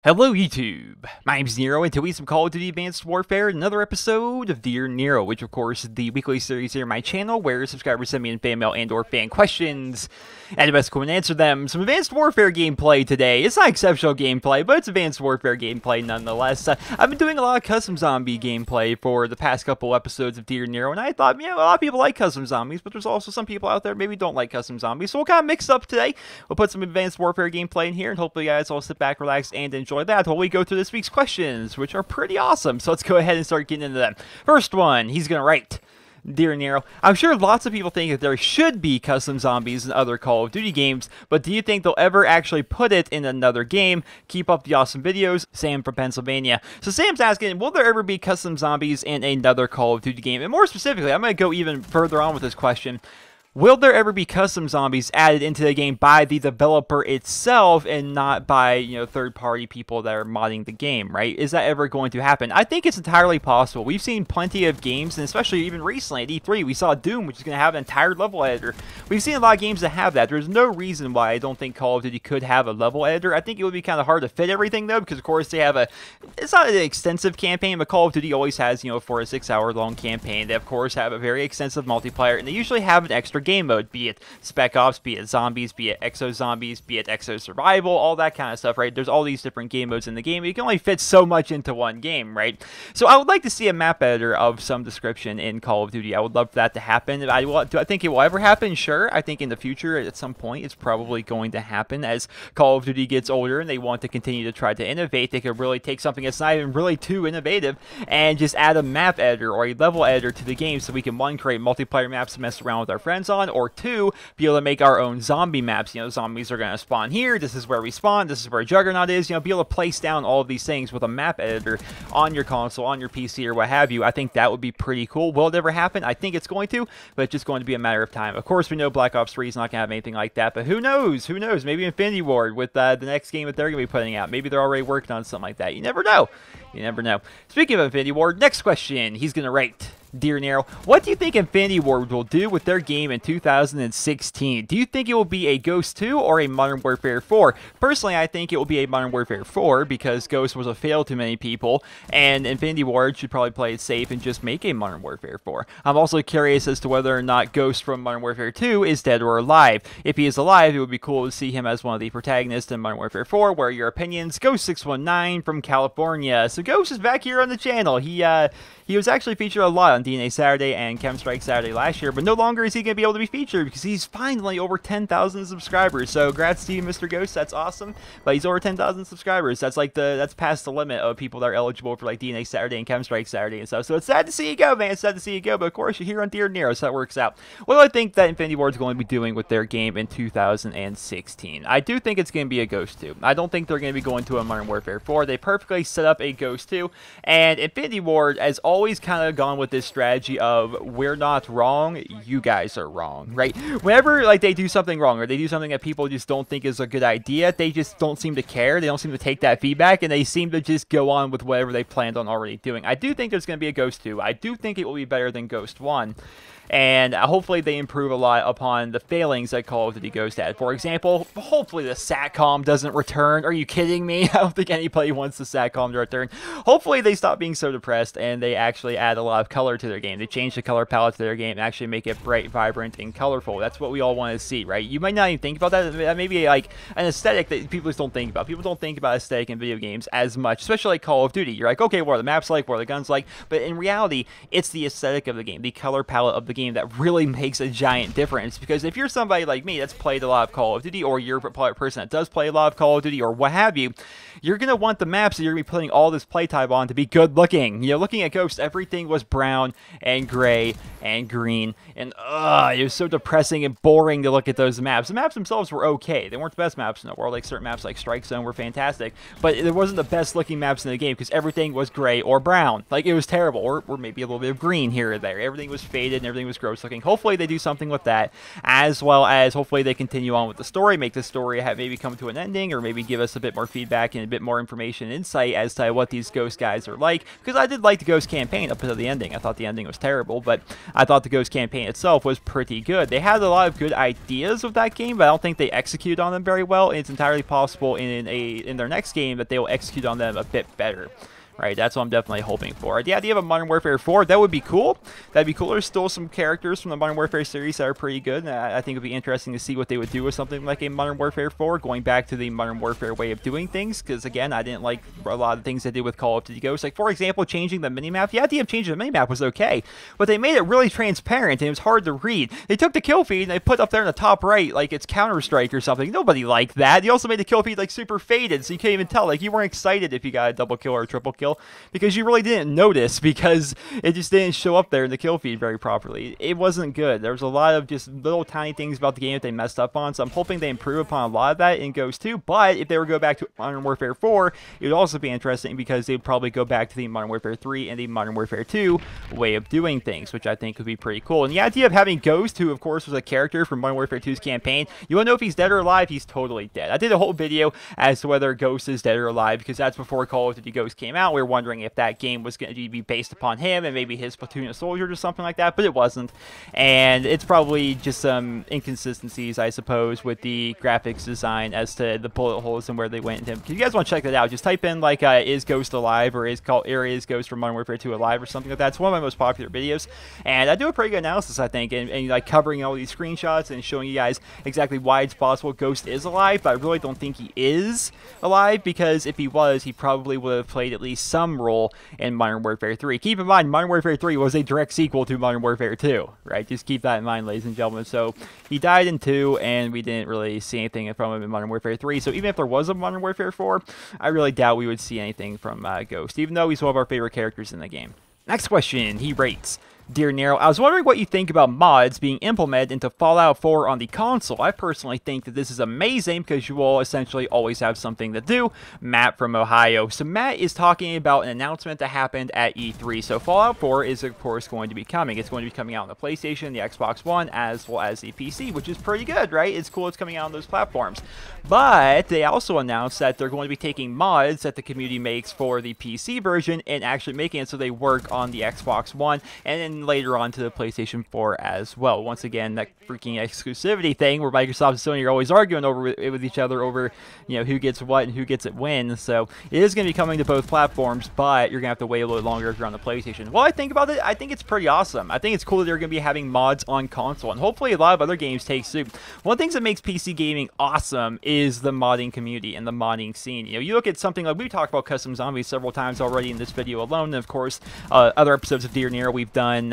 Hello YouTube, my name's Nero, and today some Call of Duty Advanced Warfare, another episode of Dear Nero, which of course is the weekly series here on my channel where subscribers send me in fan mail and or fan questions, and the best come and answer them. Some Advanced Warfare gameplay today. It's not exceptional gameplay, but it's Advanced Warfare gameplay nonetheless. I've been doing a lot of custom zombie gameplay for the past couple episodes of Dear Nero, and I thought, you know, a lot of people like custom zombies, but there's also some people out there maybe don't like custom zombies, so we'll kind of mix up today. We'll put some Advanced Warfare gameplay in here, and hopefully you guys all sit back, relax, and enjoy that while we go through this week's questions, which are pretty awesome. So let's go ahead and start getting into them. First one, he's gonna write, Dear Nero, I'm sure lots of people think that there should be custom zombies in other Call of Duty games, but do you think they'll ever actually put it in another game? Keep up the awesome videos. Sam from Pennsylvania. So Sam's asking, will there ever be custom zombies in another Call of Duty game? And more specifically, I'm going to go even further on with this question. Will there ever be custom zombies added into the game by the developer itself and not by, you know, third-party people that are modding the game, right? Is that ever going to happen? I think it's entirely possible. We've seen plenty of games, and especially even recently at E3, we saw Doom, which is going to have an entire level editor. We've seen a lot of games that have that. There's no reason why I don't think Call of Duty could have a level editor. I think it would be kind of hard to fit everything, though, because, of course, they have it's not an extensive campaign, but Call of Duty always has, you know, for a 6-hour-long campaign. They, of course, have a very extensive multiplayer, and they usually have an extra game mode, be it Spec Ops, be it Zombies, be it Exo Zombies, be it Exo Survival, all that kind of stuff, right? There's all these different game modes in the game. You can only fit so much into one game, right? So I would like to see a map editor of some description in Call of Duty. I would love for that to happen. Do I think it will ever happen? Sure. I think in the future, at some point, it's probably going to happen as Call of Duty gets older and they want to continue to try to innovate. They could really take something that's not even really too innovative and just add a map editor or a level editor to the game so we can, one, create multiplayer maps to mess around with our friends on, or two, be able to make our own zombie maps. You know, zombies are going to spawn here. This is where we spawn. This is where Juggernaut is. You know, be able to place down all of these things with a map editor on your console, on your PC, or what have you. I think that would be pretty cool. Will it ever happen? I think it's going to, but it's just going to be a matter of time. Of course, we know Black Ops 3 is not going to have anything like that, but who knows? Who knows? Maybe Infinity Ward with the next game that they're going to be putting out. Maybe they're already working on something like that. You never know. You never know. Speaking of Infinity Ward, next question. He's going to write, Dear Nero, what do you think Infinity Ward will do with their game in 2016? Do you think it will be a Ghost 2 or a Modern Warfare 4? Personally, I think it will be a Modern Warfare 4 because Ghost was a fail to many people, and Infinity Ward should probably play it safe and just make a Modern Warfare 4. I'm also curious as to whether or not Ghost from Modern Warfare 2 is dead or alive. If he is alive, it would be cool to see him as one of the protagonists in Modern Warfare 4. Where are your opinions? Ghost619 from California. So Ghost is back here on the channel. He was actually featured a lot on DNA Saturday and Chem Strike Saturday last year, but no longer is he going to be able to be featured because he's finally over 10,000 subscribers. So, congrats to you, Mr. Ghost. That's awesome. But he's over 10,000 subscribers. That's like that's past the limit of people that are eligible for like DNA Saturday and Chem Strike Saturday and stuff. So it's sad to see you go, man. It's sad to see you go. But of course, you're here on Dear Nero, so that works out. What do I think that Infinity Ward is going to be doing with their game in 2016? I do think it's going to be a Ghost 2. I don't think they're going to be going to a Modern Warfare 4. They perfectly set up a Ghost 2, and Infinity Ward has always kind of gone with this strategy of we're not wrong, you guys are wrong, right? Whenever like they do something wrong or they do something that people just don't think is a good idea, they just don't seem to care. They don't seem to take that feedback, and they seem to just go on with whatever they planned on already doing. I do think there's going to be a Ghost 2. I do think it will be better than Ghost 1. And hopefully they improve a lot upon the failings that Call of Duty Ghost had. For example, hopefully the SATCOM doesn't return. Are you kidding me? I don't think anybody wants the SATCOM to return. Hopefully they stop being so depressed and they actually add a lot of color to their game. They change the color palette to their game and actually make it bright, vibrant, and colorful. That's what we all want to see, right? You might not even think about that. That may be like an aesthetic that people just don't think about. People don't think about aesthetic in video games as much, especially like Call of Duty. You're like, okay, what are the maps like? What are the guns like? But in reality, it's the aesthetic of the game, the color palette of the game that really makes a giant difference. Because if you're somebody like me that's played a lot of Call of Duty, or you're a person that does play a lot of Call of Duty, or what have you, you're going to want the maps that you're going to be putting all this playtime on to be good looking. You know, looking at Ghost, everything was brown and gray and green, and it was so depressing and boring to look at those maps. The maps themselves were okay. They weren't the best maps in the world. Like certain maps like Strike Zone were fantastic, but it wasn't the best looking maps in the game because everything was gray or brown. Like, it was terrible, or maybe a little bit of green here or there. Everything was faded and everything was gross looking. Hopefully they do something with that, as well as hopefully they continue on with the story, make the story maybe come to an ending, or maybe give us a bit more feedback and a bit more information and insight as to what these Ghost guys are like, because I did like the Ghost campaign. campaign up until the ending. I thought the ending was terrible, but I thought the Ghost campaign itself was pretty good. They had a lot of good ideas with that game, but I don't think they executed on them very well, and it's entirely possible in their next game that they will execute on them a bit better. Right, that's what I'm definitely hoping for. The idea of a Modern Warfare 4, that would be cool. That'd be cool. There's still some characters from the Modern Warfare series that are pretty good, and I think it would be interesting to see what they would do with something like a Modern Warfare 4, going back to the Modern Warfare way of doing things, because, again, I didn't like a lot of the things they did with Call of Duty Ghosts. Like, for example, changing the minimap. The idea of changing the minimap was okay, but they made it really transparent, and it was hard to read. They took the kill feed, and they put up there in the top right, like it's Counter-Strike or something. Nobody liked that. They also made the kill feed, like, super faded, so you can't even tell. Like, you weren't excited if you got a double kill or a triple kill, because you really didn't notice, because it just didn't show up there in the kill feed very properly. It wasn't good. There was a lot of just little tiny things about the game that they messed up on, so I'm hoping they improve upon a lot of that in Ghost 2, but if they were to go back to Modern Warfare 4, it would also be interesting, because they'd probably go back to the Modern Warfare 3 and the Modern Warfare 2 way of doing things, which I think would be pretty cool. And the idea of having Ghost, who of course was a character from Modern Warfare 2's campaign, you want to know if he's dead or alive? He's totally dead. I did a whole video as to whether Ghost is dead or alive, because that's before Call of Duty Ghost came out. We were wondering if that game was going to be based upon him and maybe his platoon of soldiers or something like that, but it wasn't. And it's probably just some inconsistencies, I suppose, with the graphics design as to the bullet holes and where they went into him. If you guys want to check that out, just type in like is Ghost alive, or is Ghost from Modern Warfare 2 alive, or something like that. It's one of my most popular videos, and I do a pretty good analysis, I think, and like covering all these screenshots and showing you guys exactly why it's possible Ghost is alive, but I really don't think he is alive, because if he was, he probably would have played at least some role in Modern Warfare 3. Keep in mind, Modern Warfare 3 was a direct sequel to Modern Warfare 2, right? Just keep that in mind, ladies and gentlemen. So he died in 2, and we didn't really see anything from him in Modern Warfare 3. So even if there was a Modern Warfare 4, I really doubt we would see anything from Ghost, even though he's one of our favorite characters in the game. Next question, he rates. Dear Nero, I was wondering what you think about mods being implemented into Fallout 4 on the console. I personally think that this is amazing, because you will essentially always have something to do. Matt from Ohio. So Matt is talking about an announcement that happened at E3. So Fallout 4 is, of course, going to be coming. It's going to be coming out on the PlayStation, the Xbox One, as well as the PC, which is pretty good, right? It's cool it's coming out on those platforms. But they also announced that they're going to be taking mods that the community makes for the PC version and actually making it so they work on the Xbox One, and then later on to the PlayStation 4 as well. Once again, that freaking exclusivity thing where Microsoft and Sony are always arguing over with each other over, you know, who gets what and who gets it when. So it is going to be coming to both platforms, but you're going to have to wait a little longer if you're on the PlayStation. Well, I think about it, I think it's pretty awesome. I think it's cool that they're going to be having mods on console, and hopefully a lot of other games take suit. One of the things that makes PC gaming awesome is the modding community and the modding scene. You know, you look at something like, we talked about Custom Zombies several times already in this video alone, and of course, other episodes of Dear Nero, we've done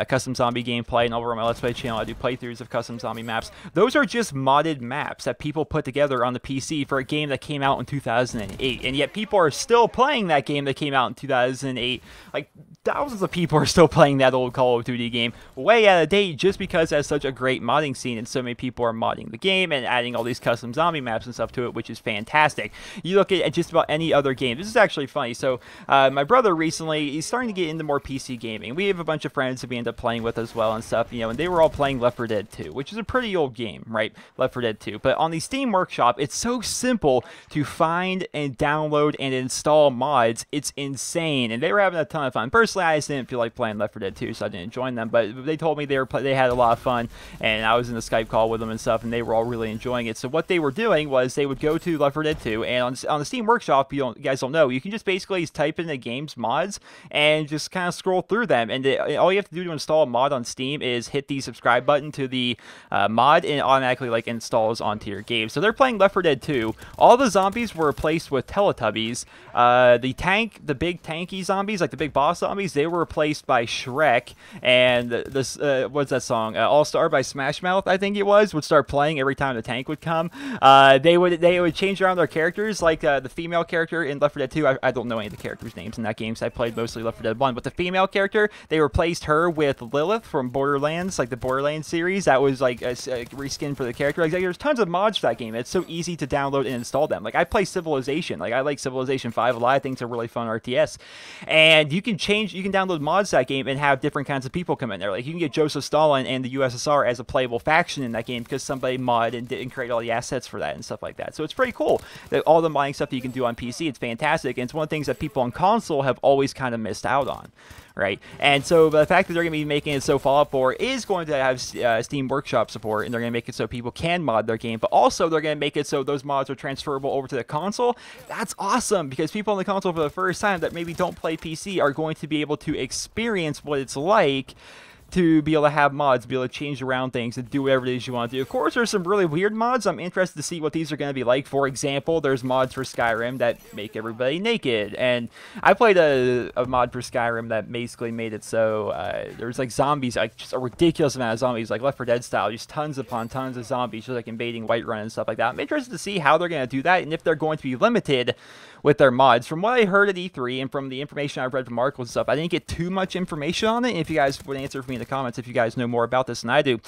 custom zombie gameplay, and over on my Let's Play channel I do playthroughs of custom zombie maps. Those are just modded maps that people put together on the PC for a game that came out in 2008, and yet people are still playing that game that came out in 2008. Like, thousands of people are still playing that old Call of Duty game way out of date, just because it has such a great modding scene, and so many people are modding the game and adding all these custom zombie maps and stuff to it, which is fantastic. You look at just about any other game. This is actually funny. So my brother recently, he's starting to get into more PC gaming. We have a bunch of friends that we end up playing with as well and stuff, you know, and they were all playing Left 4 Dead 2, which is a pretty old game, right? Left 4 Dead 2. But on the Steam Workshop, it's so simple to find and download and install mods. It's insane, and they were having a ton of fun. Personally, I just didn't feel like playing Left 4 Dead 2, so I didn't join them, but they told me they had a lot of fun, and I was in the Skype call with them and stuff, and they were all really enjoying it. So what they were doing was they would go to Left 4 Dead 2, and on the Steam Workshop, you guys don't know, you can just basically type in the game's mods and just kind of scroll through them, and all you have to do to install a mod on Steam is hit the subscribe button to the mod, and it automatically like installs onto your game. So they're playing Left 4 Dead 2. All the zombies were replaced with Teletubbies. The big tanky zombies, like the big boss zombies, they were replaced by Shrek, and this what's that song? All Star by Smash Mouth, I think it was, would start playing every time the tank would come. They would change around their characters, like the female character in Left 4 Dead 2. I don't know any of the characters' names in that game, so I played mostly Left 4 Dead 1. But the female character, they replaced her with Lilith from Borderlands, like the Borderlands series. That was like a reskin for the character. Like, there's tons of mods for that game. It's so easy to download and install them. Like, I play Civilization. Like, I like Civilization 5 a lot. I think it's a really fun RTS. And you can download mods to that game and have different kinds of people come in there. Like, you can get Joseph Stalin and the USSR as a playable faction in that game because somebody modded and create all the assets for that and stuff like that. So it's pretty cool that all the modding stuff that you can do on PC, it's fantastic. And it's one of the things that people on console have always kind of missed out on. right? And so the fact that they're going to be making it so Fallout 4 is going to have Steam Workshop support, and they're going to make it so people can mod their game, but also they're going to make it so those mods are transferable over to the console. That's awesome, because people on the console for the first time that maybe don't play PC are going to be able to experience what it's like to be able to have mods, be able to change around things and do whatever it is you want to do. Of course, there's some really weird mods. I'm interested to see what these are going to be like. For example, there's mods for Skyrim that make everybody naked. And I played a mod for Skyrim that basically made it so there's like zombies, like just a ridiculous amount of zombies, like Left 4 Dead style, just tons upon tons of zombies, just like invading Whiterun and stuff like that. I'm interested to see how they're going to do that and if they're going to be limited with their mods. From what I heard at E3 and from the information I've read from articles and stuff, I didn't get too much information on it. And if you guys would answer for me in the comments, if you guys know more about this than I do,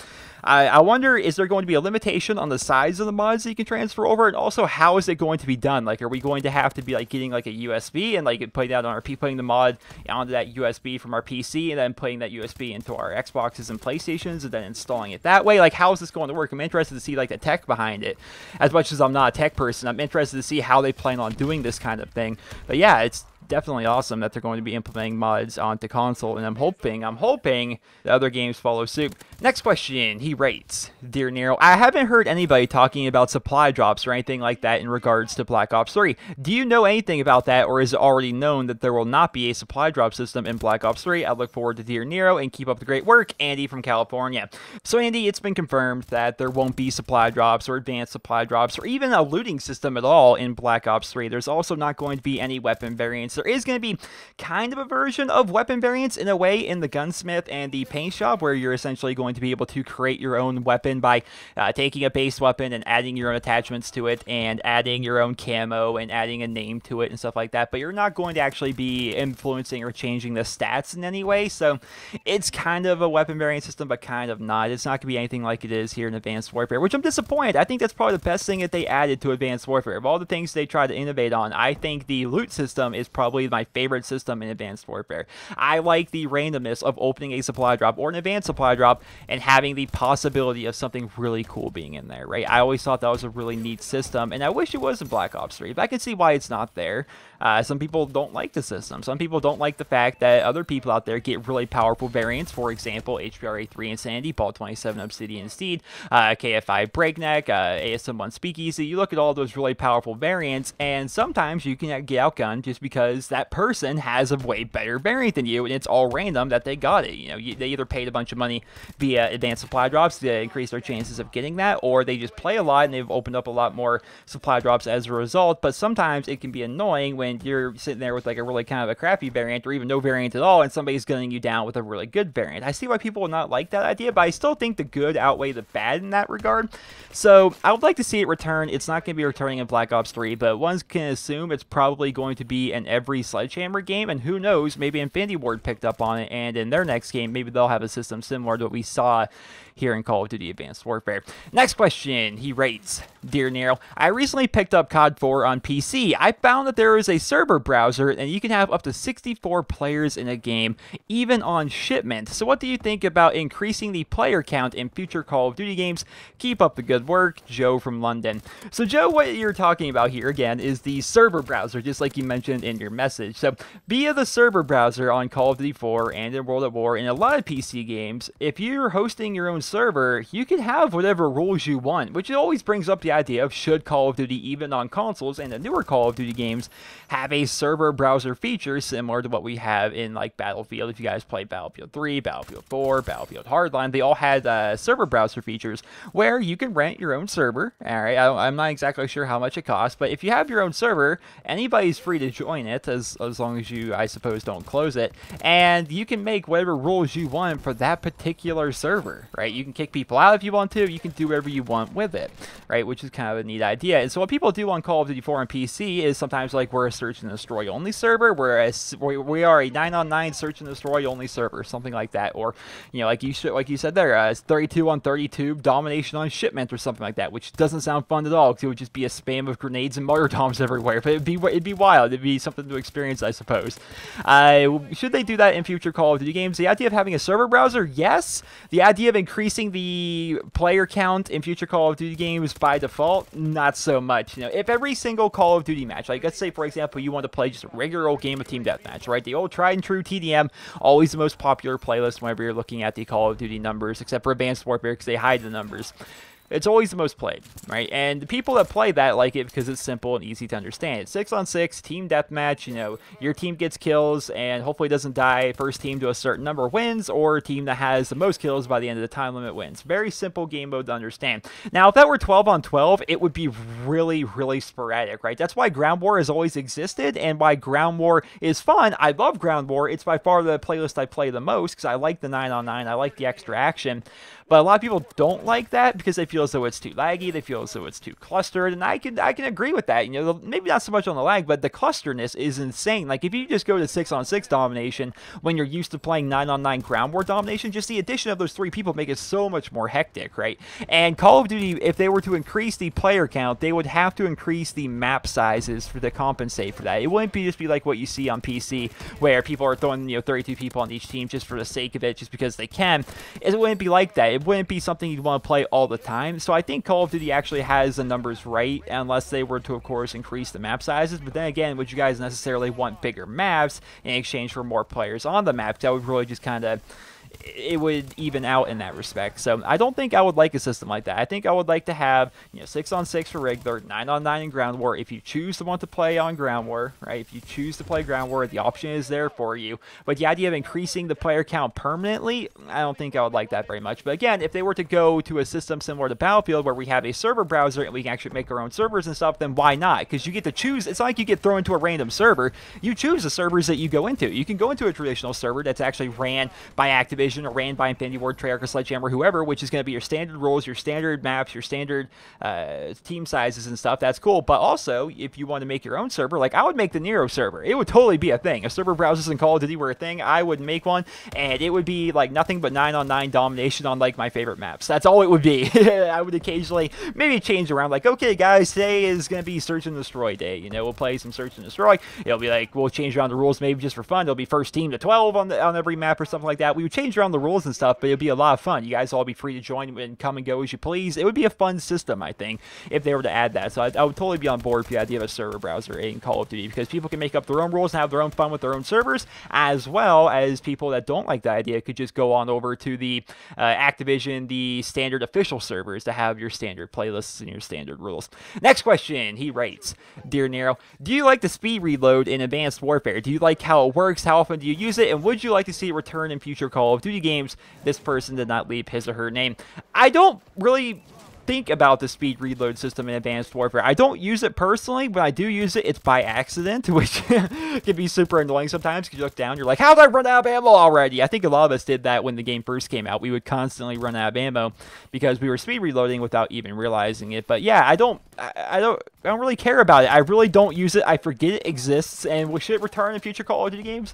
I wonder, is there going to be a limitation on the size of the mods that you can transfer over? And also, how is it going to be done? Like, are we going to have to be like getting like a USB and like putting that on our putting the mod onto that USB from our PC and then putting that USB into our Xboxes and PlayStations and then installing it that way? Like, how is this going to work? I'm interested to see like the tech behind it. As much as I'm not a tech person, I'm interested to see how they plan on doing this kind of thing. But yeah, it's definitely awesome that they're going to be implementing mods onto console, and I'm hoping that other games follow suit. Next question, he writes, Dear Nero, I haven't heard anybody talking about supply drops or anything like that in regards to Black Ops 3. Do you know anything about that, or is it already known that there will not be a supply drop system in Black Ops 3? I look forward to Dear Nero, and keep up the great work, Andy from California. So Andy, it's been confirmed that there won't be supply drops or advanced supply drops or even a looting system at all in Black Ops 3. There's also not going to be any weapon variants. There is going to be kind of a version of weapon variants in a way in the gunsmith and the paint shop, where you're essentially going to be able to create your own weapon by taking a base weapon and adding your own attachments to it and adding your own camo and adding a name to it and stuff like that. But you're not going to actually be influencing or changing the stats in any way. So it's kind of a weapon variant system, but kind of not. It's not going to be anything like it is here in Advanced Warfare, which I'm disappointed. I think that's probably the best thing that they added to Advanced Warfare. Of all the things they tried to innovate on, I think the loot system is probably my favorite system in Advanced Warfare. I like the randomness of opening a supply drop or an advanced supply drop and having the possibility of something really cool being in there, right? I always thought that was a really neat system, and I wish it was in Black Ops 3, but I can see why it's not there. Some people don't like the system. Some people don't like the fact that other people out there get really powerful variants. For example, HPRA3 Insanity, Ball 27 Obsidian Steed, KF5 Breakneck, ASM1 Speakeasy. You look at all those really powerful variants, and sometimes you can get outgunned just because that person has a way better variant than you, and it's all random that they got it. You know, they either paid a bunch of money via advanced supply drops to increase their chances of getting that, or they just play a lot and they've opened up a lot more supply drops as a result. But sometimes it can be annoying when you're sitting there with like a really kind of a crappy variant or even no variant at all, and somebody's gunning you down with a really good variant. I see why people would not like that idea, but I still think the good outweigh the bad in that regard. So I would like to see it return. It's not going to be returning in Black Ops 3, but one can assume it's probably going to be in every Sledgehammer game, and who knows, maybe Infinity Ward picked up on it, and in their next game, maybe they'll have a system similar to what we saw here in Call of Duty Advanced Warfare. Next question, he writes, Dear Nero, I recently picked up COD 4 on PC. I found that there is a server browser and you can have up to 64 players in a game, even on shipment. So what do you think about increasing the player count in future Call of Duty games? Keep up the good work, Joe from London. So Joe, what you're talking about here again is the server browser, just like you mentioned in your message. So via the server browser on Call of Duty 4 and in World at War and a lot of PC games, if you're hosting your own server, you can have whatever rules you want, which always brings up the idea of should Call of Duty, even on consoles and the newer Call of Duty games, have a server browser feature similar to what we have in like Battlefield. If you guys play Battlefield 3, Battlefield 4, Battlefield Hardline, they all had server browser features where you can rent your own server. All right, I'm not exactly sure how much it costs, but if you have your own server, anybody's free to join it as long as you, I suppose, don't close it, and you can make whatever rules you want for that particular server, right? You can kick people out if you want to. You can do whatever you want with it, right? Which is kind of a neat idea. And so what people do on Call of Duty 4 on PC is sometimes like we're a search and destroy only server, whereas we are a 9-on-9 search and destroy only server, something like that. Or, you know, like you said there, 32 on 32 domination on shipment or something like that, which doesn't sound fun at all because it would just be a spam of grenades and martyrdoms everywhere. But it'd be wild. It'd be something to experience, I suppose. Should they do that in future Call of Duty games? The idea of having a server browser, yes. The idea of increasing the player count in future Call of Duty games by default, not so much. You know, if every single Call of Duty match, like let's say for example, you want to play just a regular old game of team deathmatch, right? The old tried and true TDM, always the most popular playlist whenever you're looking at the Call of Duty numbers, except for Advanced Warfare because they hide the numbers. It's always the most played, right? And the people that play that like it because it's simple and easy to understand. It's 6-on-6, team deathmatch, you know, your team gets kills and hopefully doesn't die. First team to a certain number wins, or a team that has the most kills by the end of the time limit wins. Very simple game mode to understand. Now, if that were 12-on-12, it would be really, really sporadic, right? That's why Ground War has always existed and why Ground War is fun. I love Ground War. It's by far the playlist I play the most because I like the 9-on-9. I like the extra action. But a lot of people don't like that because they feel as though it's too laggy, they feel as though it's too clustered, and I can agree with that. You know, maybe not so much on the lag, but the clusterness is insane. Like if you just go to 6-on-6 domination when you're used to playing 9-on-9 ground war domination, just the addition of those 3 people make it so much more hectic, right? And Call of Duty, if they were to increase the player count, they would have to increase the map sizes to compensate for that. It wouldn't just be like what you see on PC where people are throwing, you know, 32 people on each team just for the sake of it, just because they can. It wouldn't be like that. It wouldn't be something you'd want to play all the time. So I think Call of Duty actually has the numbers right, unless they were to, of course, increase the map sizes. But then again, would you guys necessarily want bigger maps in exchange for more players on the map? That would really just kind of... it would even out in that respect. So I don't think I would like a system like that. I think I would like to have, you know, 6-on-6 for regular, 9-on-9 in ground war. If you choose to want to play on ground war, right? If you choose to play ground war, the option is there for you. But the idea of increasing the player count permanently, I don't think I would like that very much. But again, if they were to go to a system similar to Battlefield where we have a server browser and we can actually make our own servers and stuff, then why not? Because you get to choose. It's not like you get thrown into a random server. You choose the servers that you go into. You can go into a traditional server that's actually ran by Activision or ran by Infinity Ward, Treyarch, or Sledgehammer, whoever, which is going to be your standard rules, your standard maps, your standard team sizes and stuff. That's cool. But also, if you want to make your own server, like I would make the Nero server. It would totally be a thing. If server browsers in Call of Duty were a thing, I would make one, and it would be like nothing but 9-on-9 domination on like my favorite maps. That's all it would be. I would occasionally maybe change around, like, okay, guys, today is going to be Search and Destroy day. You know, we'll play some Search and Destroy. It'll be like, we'll change around the rules maybe just for fun. It'll be first team to 12 on every map or something like that. We would change around the rules and stuff, but it'd be a lot of fun. You guys all be free to join and come and go as you please. It would be a fun system, I think, if they were to add that. So I would totally be on board for the idea of a server browser in Call of Duty, because people can make up their own rules and have their own fun with their own servers, as well as people that don't like the idea could just go on over to the Activision, the standard official servers, to have your standard playlists and your standard rules. Next question, he writes, Dear Nero, do you like the speed reload in Advanced Warfare? Do you like how it works? How often do you use it? And would you like to see it return in future Call of Duty games? This person did not leave his or her name. I don't really think about the speed reload system in Advanced Warfare. I don't use it personally. When I do use it, it's by accident, which can be super annoying sometimes, because you look down, you're like, how did I run out of ammo already? I think a lot of us did that when the game first came out. We would constantly run out of ammo because we were speed reloading without even realizing it. But yeah, I don't really care about it. I really don't use it. I forget it exists, and should it return in future Call of Duty games?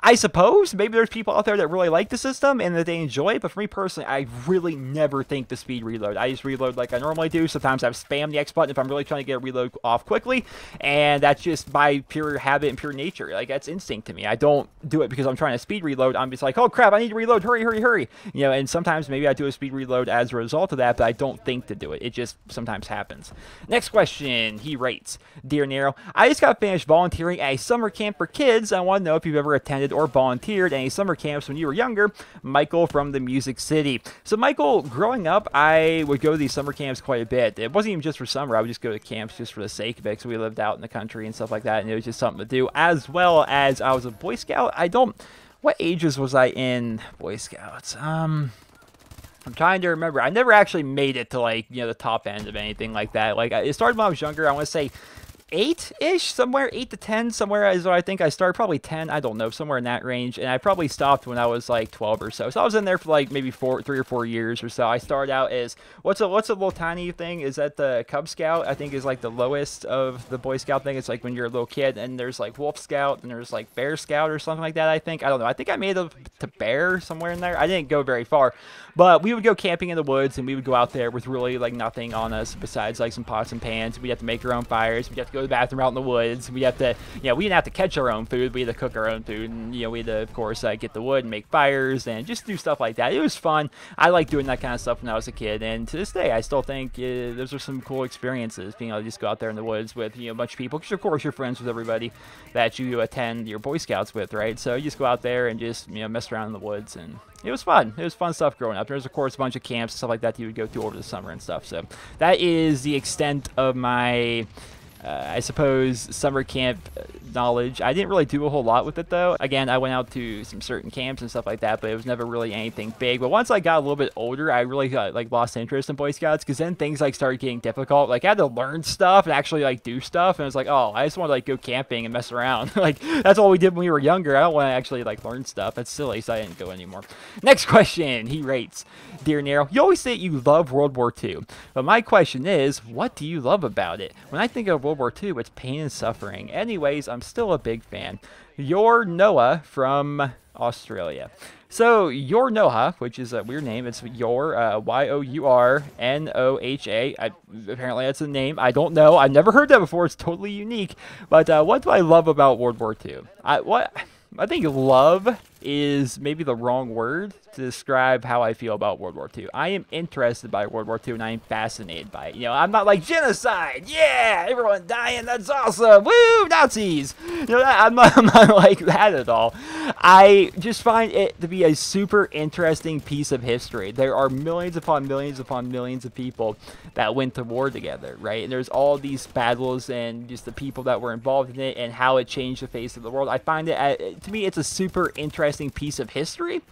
I suppose maybe there's people out there that really like the system and that they enjoy it, but for me personally, I really never think the speed reload. I just reload like I normally do. Sometimes I spam the X button if I'm really trying to get a reload off quickly, and that's just by pure habit and pure nature. Like, that's instinct to me. I don't do it because I'm trying to speed reload. I'm just like, oh crap, I need to reload, hurry, hurry, hurry. You know, and sometimes maybe I do a speed reload as a result of that, but I don't think to do it. It just sometimes happens. Next question, he writes, Dear Nero, I just got finished volunteering at a summer camp for kids. I want to know if you've ever attended or volunteered at any summer camps when you were younger. Michael from the Music City. So Michael, growing up, I would go to these summer camps quite a bit. It wasn't even just for summer. I would just go to camps just for the sake of it, because we lived out in the country and stuff like that, and it was just something to do. As well as I was a Boy Scout. What ages was I in Boy Scouts? I'm trying to remember. I never actually made it to, like, you know, the top end of anything like that. Like, it started when I was younger. I want to say 8-ish, somewhere 8 to 10, somewhere is what I think I started, probably 10, I don't know, somewhere in that range, and I probably stopped when I was like 12 or so. So I was in there for like maybe 3 or 4 years or so. I started out as what's a little tiny thing? Is that the Cub Scout? I think is like the lowest of the Boy Scout thing. It's like when you're a little kid, and there's like Wolf Scout, and there's like Bear Scout or something like that. I don't know. I think I made it to Bear somewhere in there. I didn't go very far, but we would go camping in the woods, and we would go out there with really like nothing on us besides like some pots and pans. We'd have to make our own fires. We'd have to go the bathroom out in the woods. We have to, we didn't have to catch our own food. We had to cook our own food, and we had to, of course, get the wood and make fires and just do stuff like that. It was fun. I liked doing that kind of stuff when I was a kid, and to this day, I still think those are some cool experiences. Being able to just go out there in the woods with a bunch of people, because of course you're friends with everybody that you attend your Boy Scouts with, right? So you just go out there and just mess around in the woods, and it was fun. It was fun stuff growing up. There's, of course, a bunch of camps and stuff like that you would go to over the summer and stuff. So that is the extent of my, I suppose, summer camp knowledge. I didn't really do a whole lot with it, though. Again, I went out to some certain camps and stuff like that, but it was never really anything big. But once I got a little bit older, I really lost interest in Boy Scouts, because then things started getting difficult. I had to learn stuff and actually do stuff, and it was oh, I just want to go camping and mess around. That's all we did when we were younger. I don't want to actually learn stuff. That's silly, so I didn't go anymore. Next question, he rates, Dear Nero, you always say you love World War II, but my question is, what do you love about it? When I think of World War II, it's pain and suffering. Anyways, I'm still a big fan. Your Noah from Australia. So, Your Noah, which is a weird name, it's Your, Y-O-U-R-N-O-H-A. Apparently that's a name. I don't know. I've never heard that before. It's totally unique. But what do I love about World War II? I think love is maybe the wrong word to describe how I feel about World War II. I am interested by World War II, and I am fascinated by it. I'm not genocide. Yeah, everyone dying. That's awesome. Woo, Nazis. I'm not like that at all. I just find it to be a super interesting piece of history. There are millions upon millions upon millions of people that went to war together, right? And there's all these battles and just the people that were involved in it and how it changed the face of the world. I find it, to me, it's a super interesting piece of history,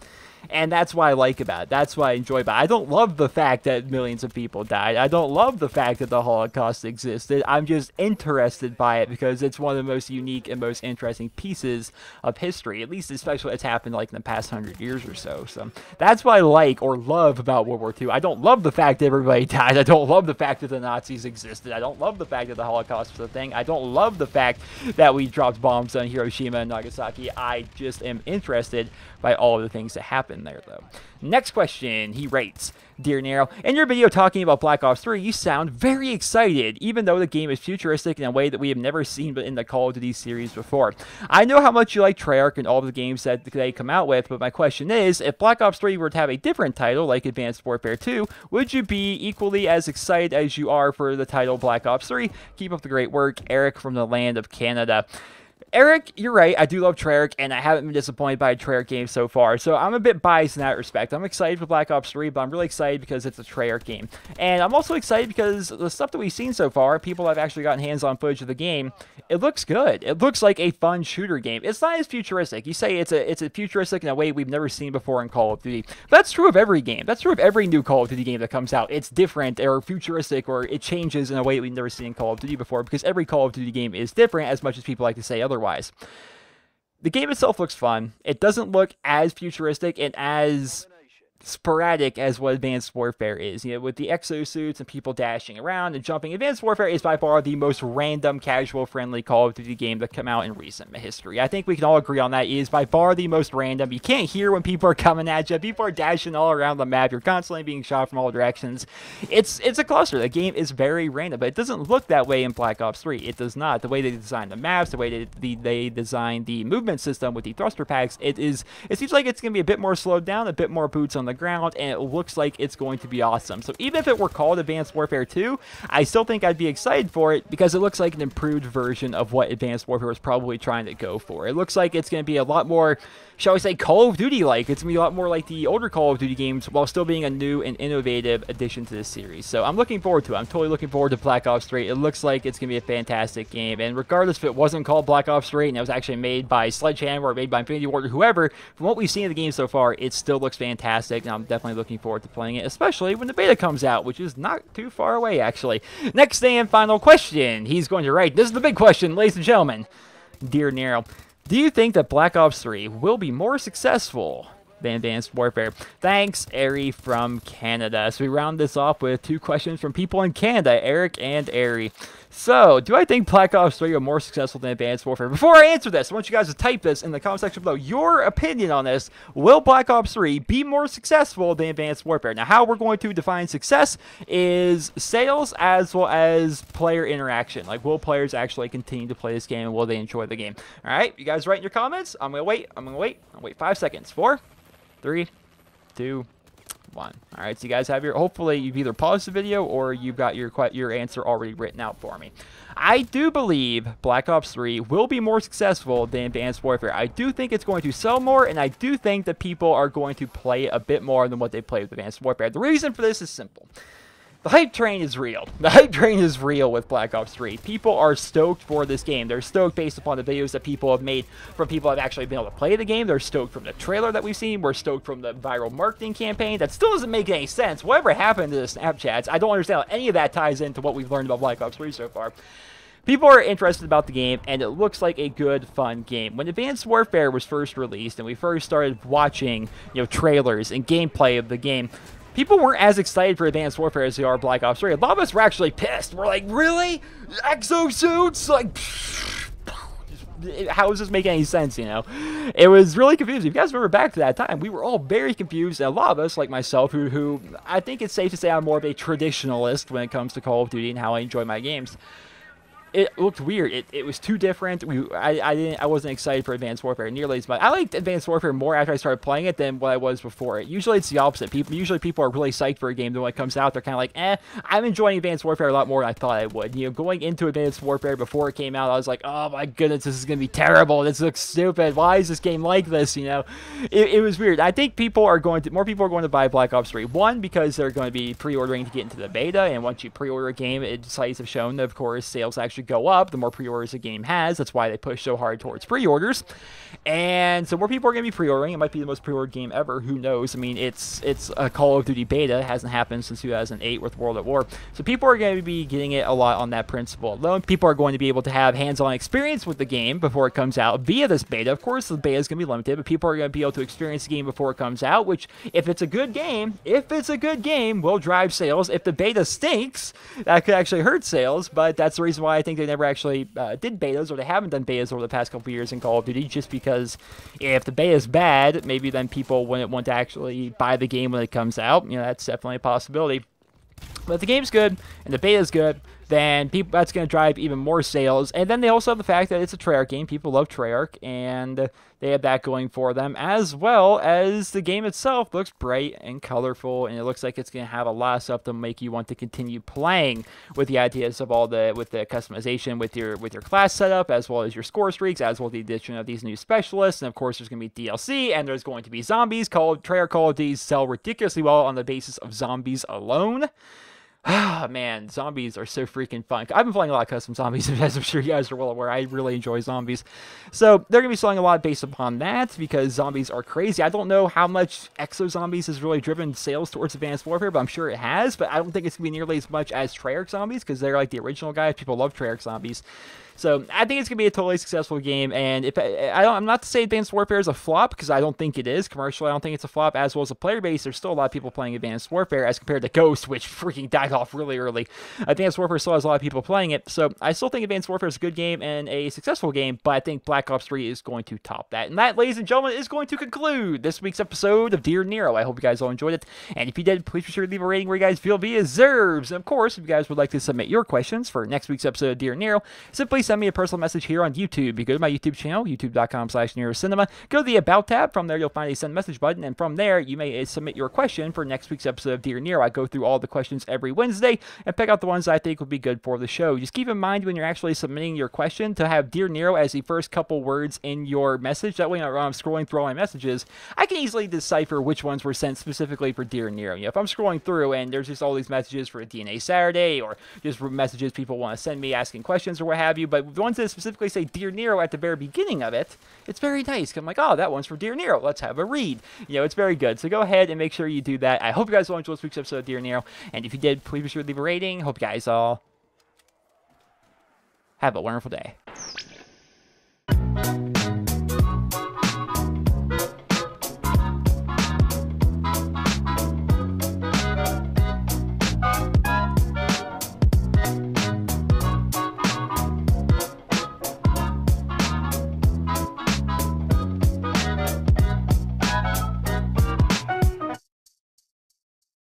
and that's what I like about it. That's what I enjoy about it. I don't love the fact that millions of people died. I don't love the fact that the Holocaust existed. I'm just interested by it because it's one of the most unique and most interesting pieces of history, at least especially it's happened in the past 100 years or so. So that's what I like or love about World War II. I don't love the fact that everybody died. I don't love the fact that the Nazis existed. I don't love the fact that the Holocaust was a thing. I don't love the fact that we dropped bombs on Hiroshima and Nagasaki. I just am interested by all of the things that happened there, though. Next question, he rates, Dear Nero, in your video talking about Black Ops 3, you sound very excited, even though the game is futuristic in a way that we have never seen in the Call of Duty series before. I know how much you like Treyarch and all of the games that they come out with, but my question is, if Black Ops 3 were to have a different title, like Advanced Warfare 2, would you be equally as excited as you are for the title Black Ops 3? Keep up the great work, Eric from the land of Canada. Eric, you're right. I do love Treyarch, and I haven't been disappointed by a Treyarch game so far. So I'm a bit biased in that respect. I'm excited for Black Ops 3, but I'm really excited because it's a Treyarch game. And I'm also excited because the stuff that we've seen so far, people have actually gotten hands-on footage of the game, it looks good. It looks like a fun shooter game. It's not as futuristic. You say it's a futuristic in a way we've never seen before in Call of Duty. But that's true of every game. That's true of every new Call of Duty game that comes out. It's different or futuristic or it changes in a way we've never seen in Call of Duty before because every Call of Duty game is different as much as people like to say otherwise. The game itself looks fun. It doesn't look as futuristic and as sporadic as what Advanced Warfare is. With the exosuits and people dashing around and jumping, Advanced Warfare is by far the most random, casual-friendly Call of Duty game that come out in recent history. I think we can all agree on that. It is by far the most random. You can't hear when people are coming at you. People are dashing all around the map. You're constantly being shot from all directions. It's a cluster. The game is very random, but it doesn't look that way in Black Ops 3. It does not. The way they design the maps, the way they design the movement system with the thruster packs, it seems like it's going to be a bit more slowed down, a bit more boots on the ground, and it looks like it's going to be awesome. So even if it were called Advanced Warfare 2, I still think I'd be excited for it because it looks like an improved version of what Advanced Warfare was probably trying to go for. It looks like it's going to be a lot more, shall we say, Call of Duty-like. It's going to be a lot more like the older Call of Duty games while still being a new and innovative addition to this series. So I'm looking forward to it. I'm totally looking forward to Black Ops 3. It looks like it's going to be a fantastic game. And regardless if it wasn't called Black Ops 3 and it was actually made by Sledgehammer or made by Infinity Ward or whoever, from what we've seen in the game so far, it still looks fantastic. And I'm definitely looking forward to playing it, especially when the beta comes out, which is not too far away, actually. Next and final question. He's going to write, this is the big question, ladies and gentlemen. Dear Nero, do you think that Black Ops 3 will be more successful than Advanced Warfare? Thanks, Ari from Canada. So we round this off with two questions from people in Canada, Eric and Ari. So, do I think Black Ops 3 are more successful than Advanced Warfare? Before I answer this, I want you guys to type this in the comment section below. Your opinion on this. Will Black Ops 3 be more successful than Advanced Warfare? Now, how we're going to define success is sales as well as player interaction. Like, will players actually continue to play this game and will they enjoy the game? All right, you guys write in your comments. I'm going to wait. I'll wait 5 seconds. 4, 3, 2, 1. All right, so you guys have your, hopefully you've either paused the video or you've got your answer already written out for me. I do believe Black Ops 3 will be more successful than Advanced Warfare. I do think it's going to sell more, and I do think that people are going to play a bit more than what they play with Advanced Warfare. The reason for this is simple. The hype train is real. The hype train is real with Black Ops 3. People are stoked for this game. They're stoked based upon the videos that people have made from people that have actually been able to play the game. They're stoked from the trailer that we've seen. We're stoked from the viral marketing campaign. That still doesn't make any sense. Whatever happened to the Snapchats, I don't understand how any of that ties into what we've learned about Black Ops 3 so far. People are interested about the game, and it looks like a good, fun game. When Advanced Warfare was first released, and we first started watching, trailers and gameplay of the game, people weren't as excited for Advanced Warfare as they are Black Ops 3. A lot of us were actually pissed. We're like, really? Exosuits? Like, how does this make any sense, It was really confusing. If you guys remember back to that time, we were all very confused. And a lot of us, like myself, who I think it's safe to say I'm more of a traditionalist when it comes to Call of Duty and how I enjoy my games. It looked weird. It was too different. I wasn't excited for Advanced Warfare nearly as much. I liked Advanced Warfare more after I started playing it than what I was before it. Usually it's the opposite. Usually people are really psyched for a game, then when it comes out, they're kind of like, I'm enjoying Advanced Warfare a lot more than I thought I would. Going into Advanced Warfare before it came out, I was like, oh my goodness, this is going to be terrible. This looks stupid. Why is this game like this, It was weird. I think more people are going to buy Black Ops 3. One, because they're going to be pre-ordering to get into the beta, and once you pre-order a game, sites have shown that, of course, sales actually go up the more pre-orders a game has. That's why they push so hard towards pre-orders. And so more people are going to be pre-ordering. It might be the most pre-ordered game ever. Who knows? I mean, it's a Call of Duty beta. It hasn't happened since 2008 with World at War. So people are going to be getting it a lot on that principle alone. People are going to be able to have hands-on experience with the game before it comes out via this beta. Of course, the beta is going to be limited, but people are going to be able to experience the game before it comes out, which, if it's a good game, will drive sales. If the beta stinks, that could actually hurt sales, but that's the reason why I think they never actually did betas, or they haven't done betas over the past couple years in Call of Duty, just because if the beta is bad, maybe then people wouldn't want to actually buy the game when it comes out. That's definitely a possibility. But if the game's good and the beta is good, then that's going to drive even more sales. And then they also have the fact that it's a Treyarch game. People love Treyarch, and they have that going for them, as well as the game itself looks bright and colorful, and it looks like it's going to have a lot of stuff to make you want to continue playing, with the ideas of with the customization with your class setup, as well as your score streaks, as well as the addition of these new specialists. And of course, there's going to be DLC, and there's going to be zombies. Treyarch Call of Duty sell ridiculously well on the basis of zombies alone. Ah, man, zombies are so freaking fun. I've been playing a lot of custom zombies, as I'm sure you guys are well aware. I really enjoy zombies. So they're going to be selling a lot based upon that, because zombies are crazy. I don't know how much Exo Zombies has really driven sales towards Advanced Warfare, but I'm sure it has. But I don't think it's going to be nearly as much as Treyarch Zombies, because they're like the original guys. People love Treyarch Zombies. So I think it's going to be a totally successful game, and I'm not to say Advanced Warfare is a flop, because I don't think it is. Commercially, I don't think it's a flop. As well as a player base, there's still a lot of people playing Advanced Warfare as compared to Ghost, which freaking died off really early. Advanced Warfare still has a lot of people playing it, so I still think Advanced Warfare is a good game and a successful game, but I think Black Ops 3 is going to top that. And that, ladies and gentlemen, is going to conclude this week's episode of Dear Nero. I hope you guys all enjoyed it, and if you did, please be sure to leave a rating where you guys feel deserves. And of course, if you guys would like to submit your questions for next week's episode of Dear Nero, simply send me a personal message here on YouTube. You go to my YouTube channel, youtube.com/NerosCinema. Go to the About tab. From there, you'll find a Send Message button, and from there, you may submit your question for next week's episode of Dear Nero. I go through all the questions every Wednesday and pick out the ones I think would be good for the show. Just keep in mind when you're actually submitting your question to have Dear Nero as the first couple words in your message. That way, when I'm scrolling through all my messages, I can easily decipher which ones were sent specifically for Dear Nero. If I'm scrolling through and there's just all these messages for a DNA Saturday, or just messages people want to send me asking questions or what have you, but the ones that specifically say Dear Nero at the very beginning of it, it's very nice. I'm like, oh, that one's for Dear Nero. Let's have a read. It's very good. So go ahead and make sure you do that. I hope you guys all enjoyed this week's episode of Dear Nero, and if you did, please be sure to leave a rating. Hope you guys all have a wonderful day.